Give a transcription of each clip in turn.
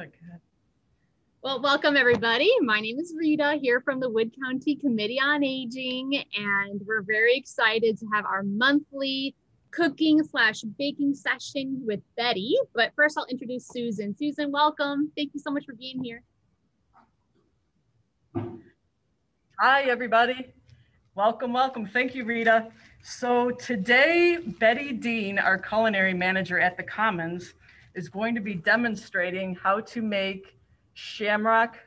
good. Well, welcome everybody. My name is Rita here from the Wood County Committee on Aging, and we're very excited to have our monthly cooking/baking session with Betty. But first I'll introduce Susan. Susan, welcome. Thank you so much for being here. Hi, everybody. Welcome, welcome. Thank you, Rita. So today, Betty Dean, our culinary manager at the Commons, is going to be demonstrating how to make Shamrock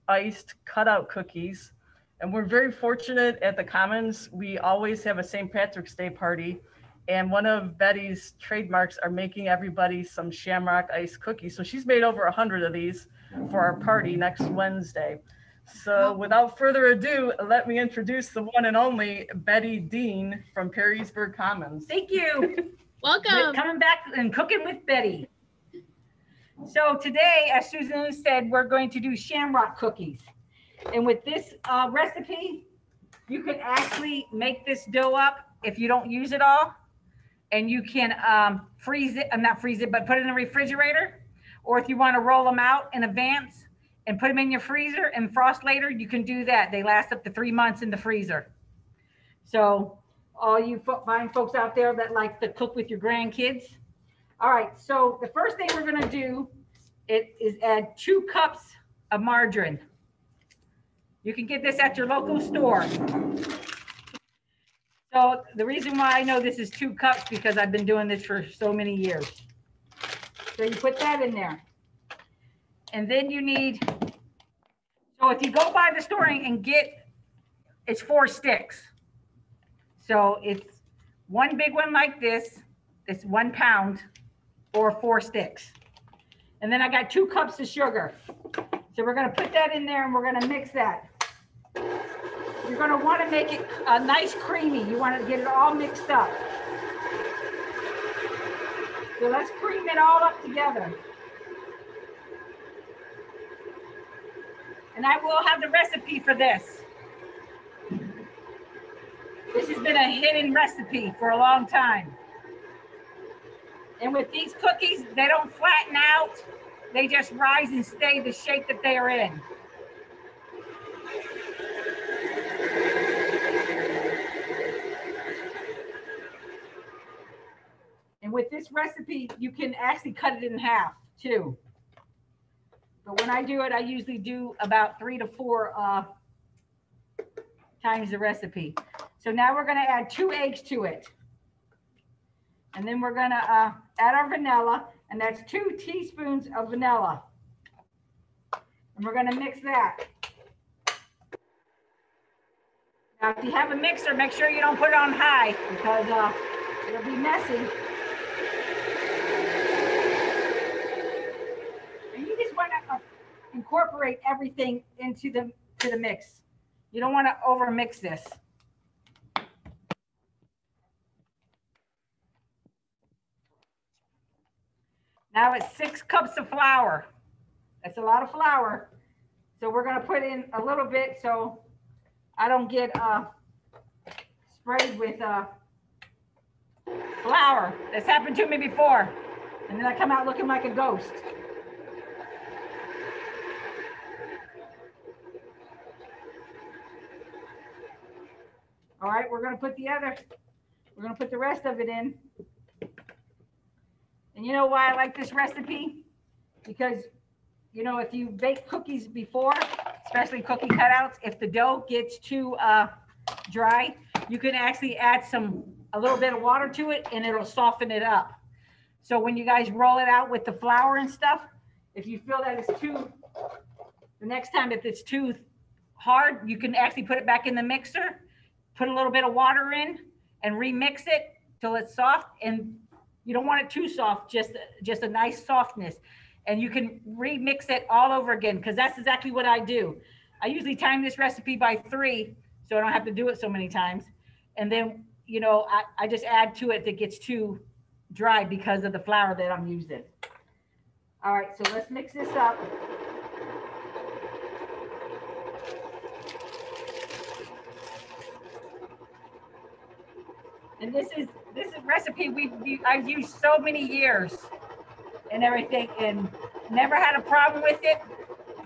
iced cutout cookies. And we're very fortunate at the Commons. We always have a St. Patrick's Day party. And one of Betty's trademarks are making everybody some Shamrock iced cookies. So she's made over 100 of these for our party next Wednesday. So without further ado, let me introduce the one and only Betty Dean from Perrysburg Commons. Thank you. Welcome. Coming back and cooking with Betty. So today, as Susan said, we're going to do Shamrock cookies. And with this recipe, you can actually make this dough up if you don't use it all. And you can freeze it, not freeze it, but put it in the refrigerator. Or if you want to roll them out in advance and put them in your freezer and frost later, you can do that. They last up to 3 months in the freezer. So all you fine folks out there that like to cook with your grandkids. All right, so the first thing we're gonna do is add 2 cups of margarine. You can get this at your local store. So the reason why I know this is 2 cups because I've been doing this for so many years. So you put that in there. And then you need, so if you go by the store and get, it's 4 sticks. So it's 1 big one like this, it's 1 pound or 4 sticks. And then I got 2 cups of sugar. So we're gonna put that in there and we're gonna mix that. You're gonna wanna make it nice creamy. You wanna get it all mixed up. So let's cream it all up together. And I will have the recipe for this. This has been a hidden recipe for a long time. And with these cookies, they don't flatten out. They just rise and stay the shape that they are in. And with this recipe, you can actually cut it in half too. But when I do it, I usually do about 3 to 4 times the recipe. So now we're gonna add 2 eggs to it. And then we're gonna add our vanilla, and that's 2 teaspoons of vanilla. And we're gonna mix that. Now, if you have a mixer, make sure you don't put it on high because it'll be messy. Incorporate everything into the mix. You don't want to over mix this. Now it's 6 cups of flour. That's a lot of flour. So we're going to put in a little bit so I don't get sprayed with flour. That's happened to me before. And then I come out looking like a ghost. All right, we're gonna put the rest of it in. And you know why I like this recipe? Because, you know, if you bake cookies before, especially cookie cutouts, if the dough gets too dry, you can actually add a little bit of water to it and it'll soften it up. So when you guys roll it out with the flour and stuff, if you feel that it's the next time if it's too hard, you can actually put it back in the mixer, put a little bit of water in and remix it till it's soft. And you don't want it too soft, just a nice softness. And you can remix it all over again because that's exactly what I do. I usually time this recipe by 3 so I don't have to do it so many times. And then, you know, I just add to it that gets too dry because of the flour that I'm using. All right, so let's mix this up. And this is a recipe I've used so many years and everything. And Never had a problem with it.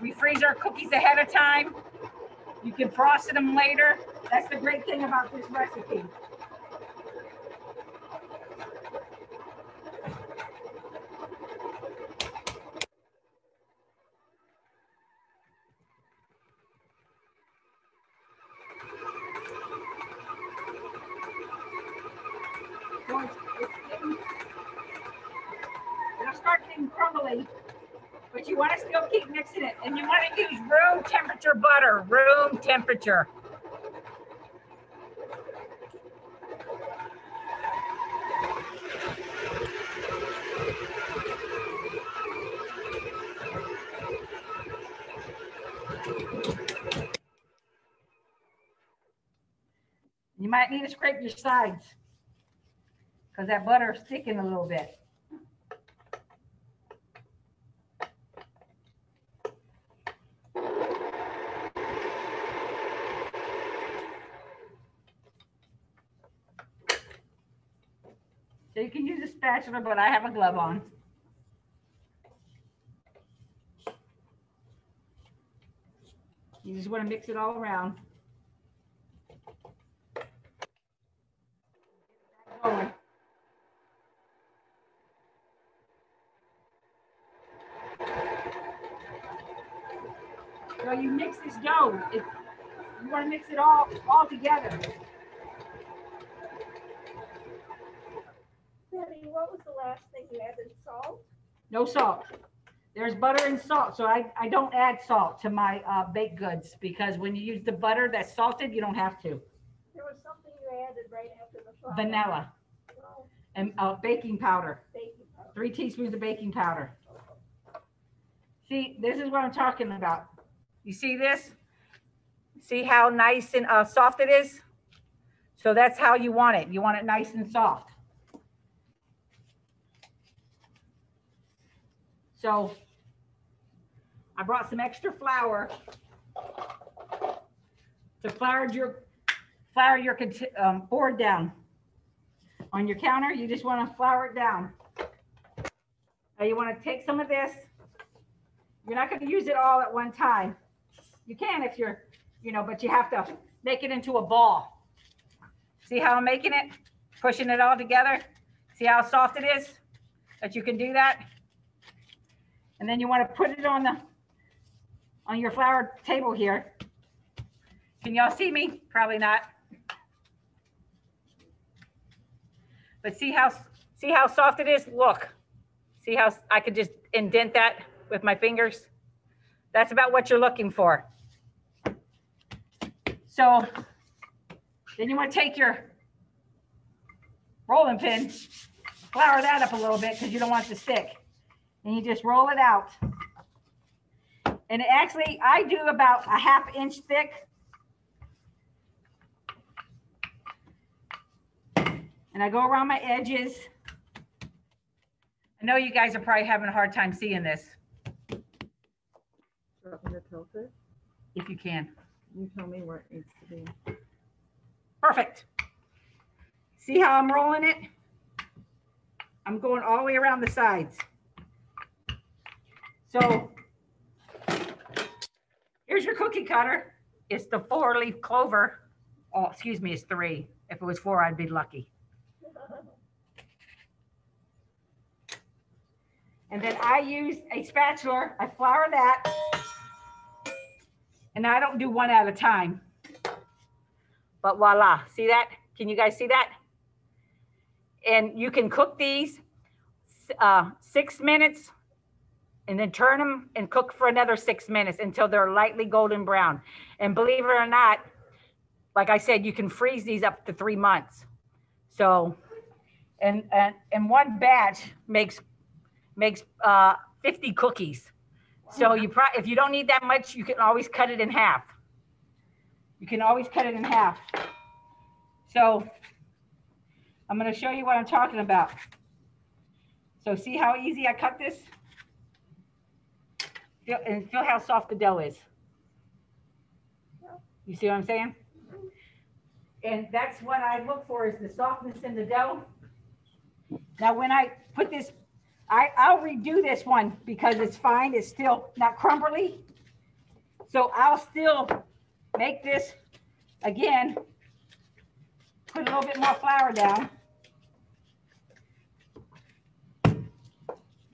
We freeze our cookies ahead of time. You can frost them later. That's the great thing about this recipe. It'll start getting crumbly, but you want to still keep mixing it. And you want to use room temperature butter, room temperature. You might need to scrape your sides because that butter is sticking a little bit. So you can use a spatula, but I have a glove on. You just want to mix it all around. Going. So you mix this dough. You want to mix it all together. Betty, what was the last thing you added? Salt? No salt. There's butter and salt. So I don't add salt to my baked goods because when you use the butter that's salted, you don't have to. There was something you added right after the flour. Vanilla Oh, and baking powder. baking powder. 3 teaspoons of baking powder. See, this is what I'm talking about. You see this? See how nice and soft it is? So that's how you want it. You want it nice and soft. So I brought some extra flour to flour your board down. On your counter, you just want to flour it down. Now you want to take some of this. You're not going to use it all at one time. You can if you're, but you have to make it into a ball. See how I'm making it? Pushing it all together. See how soft it is? That you can do that. And then you want to put it on your flour table here. Can y'all see me? Probably not. But see how soft it is? Look. See how I could just indent that with my fingers? That's about what you're looking for. So then you want to take your rolling pin, flour that up a little bit because you don't want it to stick. And you just roll it out. And actually, I do about a ½ inch thick. And I go around my edges. I know you guys are probably having a hard time seeing this. Want me to tilt it? If you can. You tell me where it needs to be. Perfect. See how I'm rolling it? I'm going all the way around the sides. So here's your cookie cutter. It's the 4-leaf clover. Oh, excuse me, it's 3. If it was 4, I'd be lucky. And then I use a spatula. I flour that. And I don't do one at a time. But voila, see that? Can you guys see that? And you can cook these 6 minutes and then turn them and cook for another 6 minutes until they're lightly golden brown. And believe it or not, like I said, you can freeze these up to 3 months. So, and one batch makes 50 cookies. So if you don't need that much, you can always cut it in half. You can always cut it in half. So I'm going to show you what I'm talking about. So see how easy I cut this? Feel how soft the dough is. You see what I'm saying? And that's what I look for, is the softness in the dough. Now when I put this I'll redo this one because it's fine. It's still not crumbly. So I'll still make this again, put a little bit more flour down. And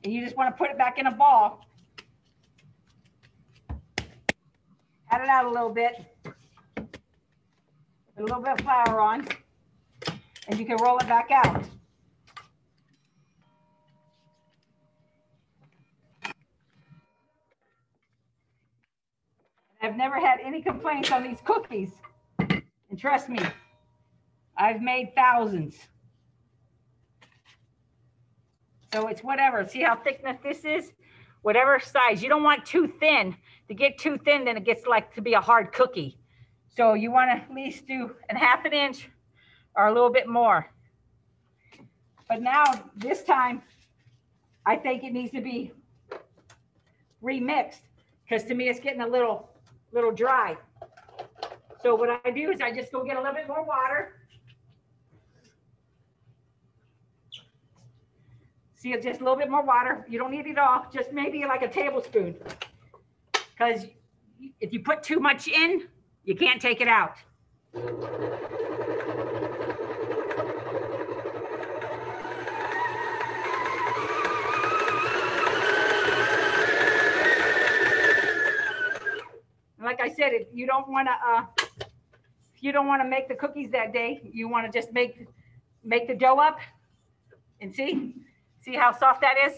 you just want to put it back in a ball. Add it out a little bit. Put a little bit of flour on. And you can roll it back out. I've never had any complaints on these cookies. And trust me, I've made thousands. So it's whatever. See how thickness this is? Whatever size. You don't want too thin. To get too thin, then it gets like to be a hard cookie. So you want to at least do a ½ an inch or a little bit more. But now this time, I think it needs to be remixed because to me it's getting a little dry. So what I do is I just go get a little bit more water. See, it's just a little bit more water. You don't need it all, just maybe like a tablespoon. Because if you put too much in, you can't take it out. Like I said, if you don't want to make the cookies that day, you want to just make the dough up and see how soft that is?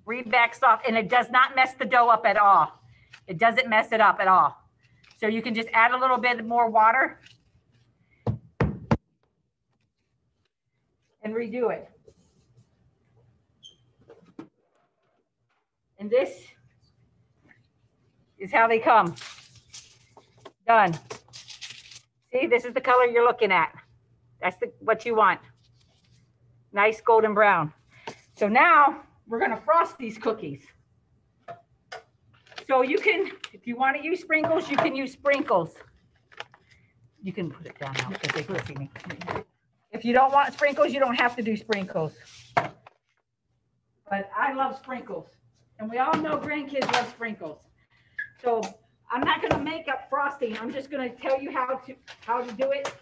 Read back soft, and it does not mess the dough up at all. It doesn't mess it up at all. So you can just add a little bit more water and redo it. And this is how they come. Done. See, this is the color you're looking at. That's what you want. Nice golden brown. So now we're going to frost these cookies. So you can, if you want to use sprinkles, you can use sprinkles. You can put it down now because they can see me. If you don't want sprinkles, you don't have to do sprinkles. But I love sprinkles. And we all know grandkids love sprinkles. So I'm not going to make up frosting. I'm just going to tell you how to do it.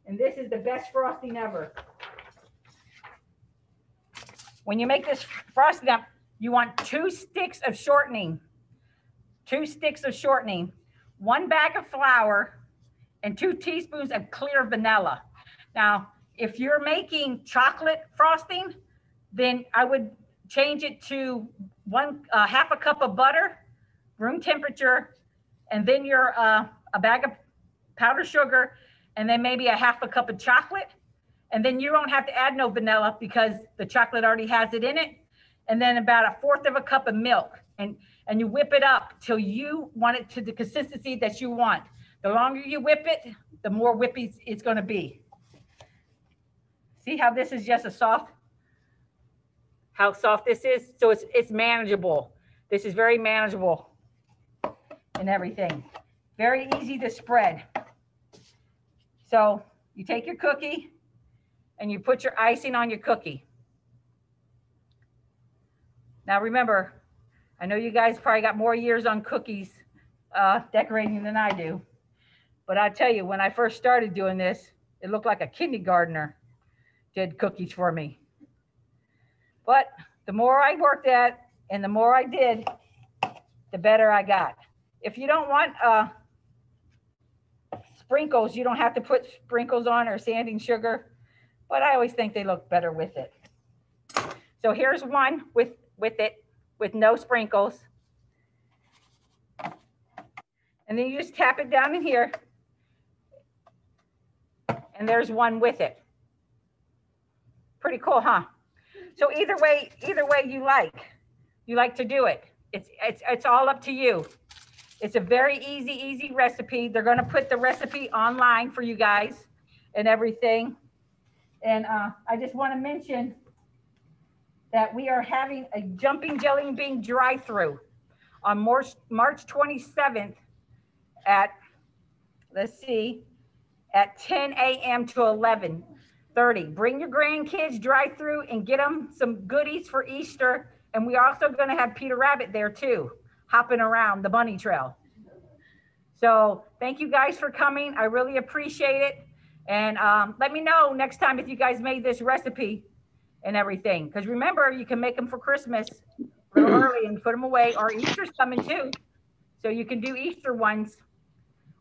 And this is the best frosting ever. When you make this frosting up, you want 2 sticks of shortening. 2 sticks of shortening, 1 bag of flour, and 2 teaspoons of clear vanilla. Now, if you're making chocolate frosting, then I would change it to half a cup of butter, room temperature, and then your a bag of powdered sugar, and then maybe a half a cup of chocolate. And then you don't have to add no vanilla because the chocolate already has it in it. And then about 1/4 of a cup of milk. And you whip it up till you want it to the consistency that you want. The longer you whip it, the more whippy it's going to be. See how this is just how soft this is? So it's manageable. This is very manageable and everything. Very easy to spread. So you take your cookie and you put your icing on your cookie. Now remember, I know you guys probably got more years on cookies decorating than I do. But I tell you, when I first started doing this, it looked like a kindergartner did cookies for me. But the more I worked at and the more I did, the better I got. If you don't want sprinkles, you don't have to put sprinkles on or sanding sugar, but I always think they look better with it. So here's one with no sprinkles. And then you just tap it down in here. And there's one with it. Pretty cool, huh? So either way you like to do it. It's all up to you. It's a very easy recipe. They're going to put the recipe online for you guys and everything. And I just want to mention that we are having a Jumping Jelly Bean drive-through on March 27th at, let's see, at 10 a.m. to 11. 30. Bring your grandkids, drive through and get them some goodies for Easter. And we're also going to have Peter Rabbit there too, hopping around the bunny trail. So thank you guys for coming. I really appreciate it. And let me know next time if you guys made this recipe and everything. Because remember, you can make them for Christmas a little early and put them away, or Easter's coming too. So you can do Easter ones.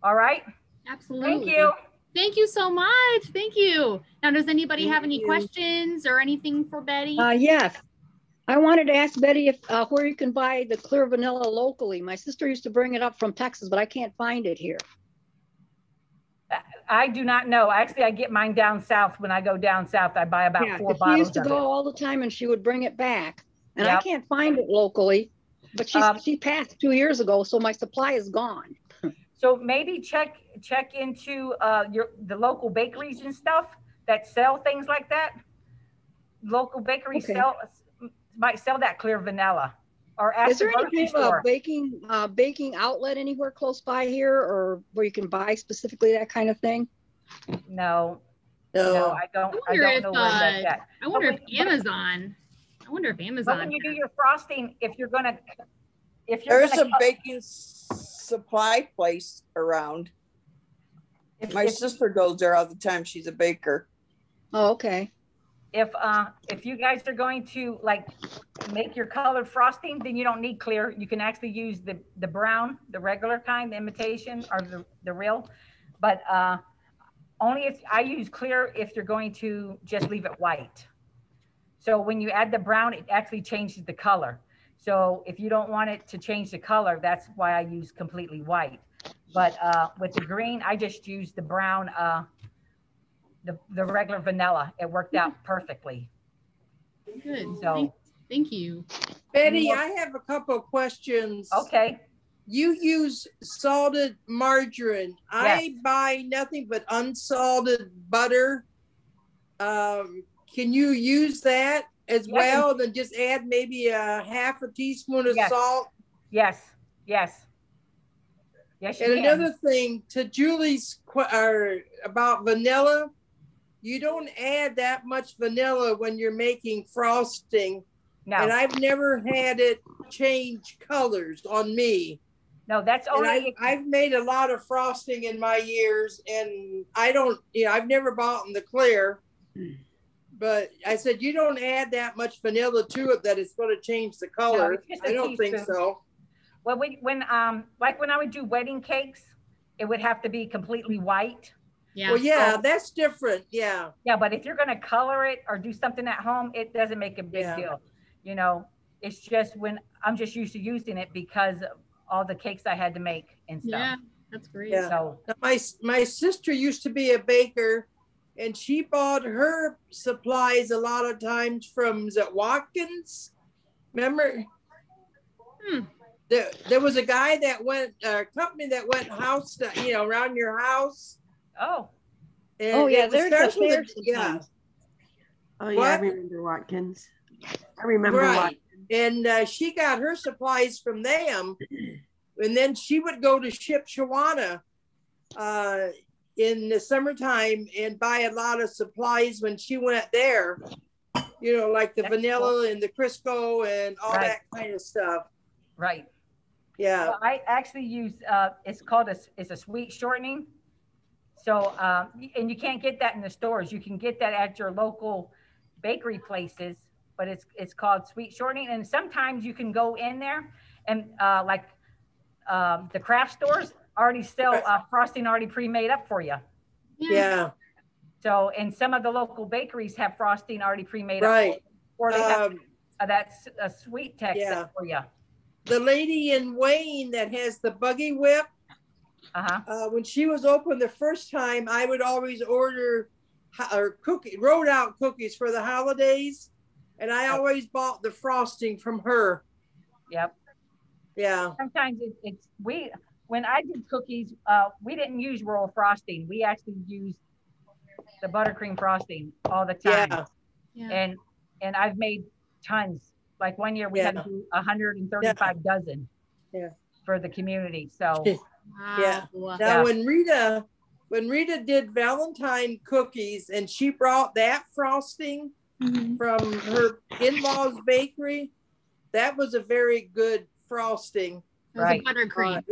All right. Absolutely. Thank you. Thank you so much. Thank you. Now, does anybody have any questions or anything for Betty? Yes. I wanted to ask Betty if where you can buy the clear vanilla locally. My sister used to bring it up from Texas, but I can't find it here. I do not know. Actually, I get mine down south. When I go down south, I buy about 4 bottles. She used to of go it. all the time and she would bring it back. And Yep. I can't find it locally, but she passed 2 years ago, so my supply is gone. So maybe check into the local bakeries and stuff that sell things like that. Local bakeries might sell that clear vanilla. Or ask Is there the any grocery kind of store. a baking outlet anywhere close by here, or where you can buy specifically that kind of thing? No, I don't know where that's at. I wonder if Amazon. But when you do your frosting, There's a baking supply place around. My sister goes there all the time. She's a baker. Oh, okay. If you guys are going to like make your colored frosting, then you don't need clear. You can actually use the brown, the regular kind, the imitation, or the real. But only if I use clear if you're going to just leave it white. So when you add the brown, it actually changes the color. So if you don't want it to change the color, that's why I use completely white. But with the green, I just use the brown, the regular vanilla. It worked out perfectly. Good. So thank you. Betty, I have a couple of questions. Okay. You use salted margarine. Yes. I buy nothing but unsalted butter. Can you use that as well? Then just add maybe a half a teaspoon of salt. Yes. And another thing to Julie's about vanilla, you don't add that much vanilla when you're making frosting. No. And I've never had it change colors on me. No, that's only. I've made a lot of frosting in my years, and I don't, I've never bought the clear. But I said, you don't add that much vanilla to it that it's going to change the color. No, I don't think so. Well, when I would do wedding cakes, it would have to be completely white. Yeah. Well, yeah, that's different. Yeah. Yeah, but if you're going to color it or do something at home, it doesn't make a big deal. It's just when I'm just used to using it because of all the cakes I had to make and stuff. Yeah, that's great. Yeah. So my sister used to be a baker, and she bought her supplies a lot of times from Watkins. Remember? There was a guy that went, a company that went house, around your house. Oh. And yeah, there's a yeah. Oh yeah, I remember Watkins. I remember Watkins. And she got her supplies from them, and then she would go to Shipshewana in the summertime and buy a lot of supplies when she went there. Like the vanilla and the Crisco and all that kind of stuff. Right. Yeah. Well, I actually use it's a sweet shortening. So and you can't get that in the stores. You can get that at your local bakery places, but it's called sweet shortening. And sometimes you can go in there and the craft stores already sell frosting already pre-made up for you. Yeah. So, and some of the local bakeries have frosting already pre-made up, or they have that's a sweet texture for you. The lady in Wayne that has the buggy whip, when she was open the first time, I would always order wrote out cookies for the holidays, and I always bought the frosting from her. Yep. Yeah. Sometimes when I did cookies, we didn't use royal frosting. We actually used the buttercream frosting all the time. Yeah. And I've made tons. Like one year we had to do 135 dozen for the community. So yeah. Now when Rita when Rita did Valentine cookies and she brought that frosting from her in-laws bakery, that was a very good frosting. It was a buttercream.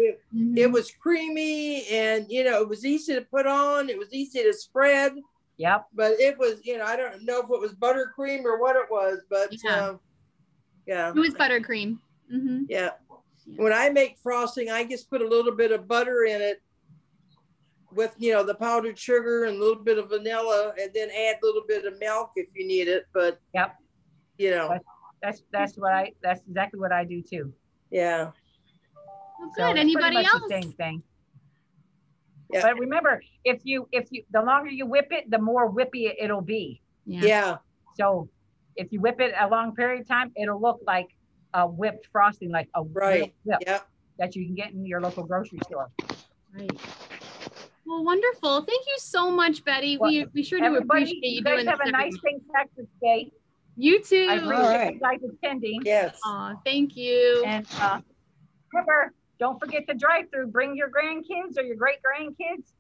It was creamy, and you know, it was easy to put on. It was easy to spread. Yep. But it was, you know, I don't know if it was buttercream or what it was, but yeah. It was buttercream. Yeah. When I make frosting, I just put a little bit of butter in it with, you know, the powdered sugar and a little bit of vanilla, and then add a little bit of milk if you need it. But you know, that's exactly what I do too. Yeah. Well, good. Anybody else? The same thing. Yeah. But remember, if you the longer you whip it, the more whippy it'll be. Yeah. So if you whip it a long period of time, it'll look like a whipped frosting, like a real whip that you can get in your local grocery store. Right. Well, wonderful. Thank you so much, Betty. Well, we sure do appreciate you doing this. Have a nice St. Patrick's Day. You too. I appreciate you guys attending. Yes. Thank you. And remember, don't forget the drive-through. Bring your grandkids or your great-grandkids.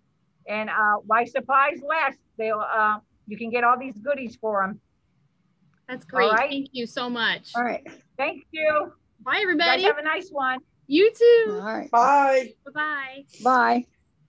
And while supplies last, they'll you can get all these goodies for them. That's great. All right? Thank you so much. All right. Thank you. Bye, everybody. You guys have a nice one. You too. All right. Bye. Bye-bye. Bye.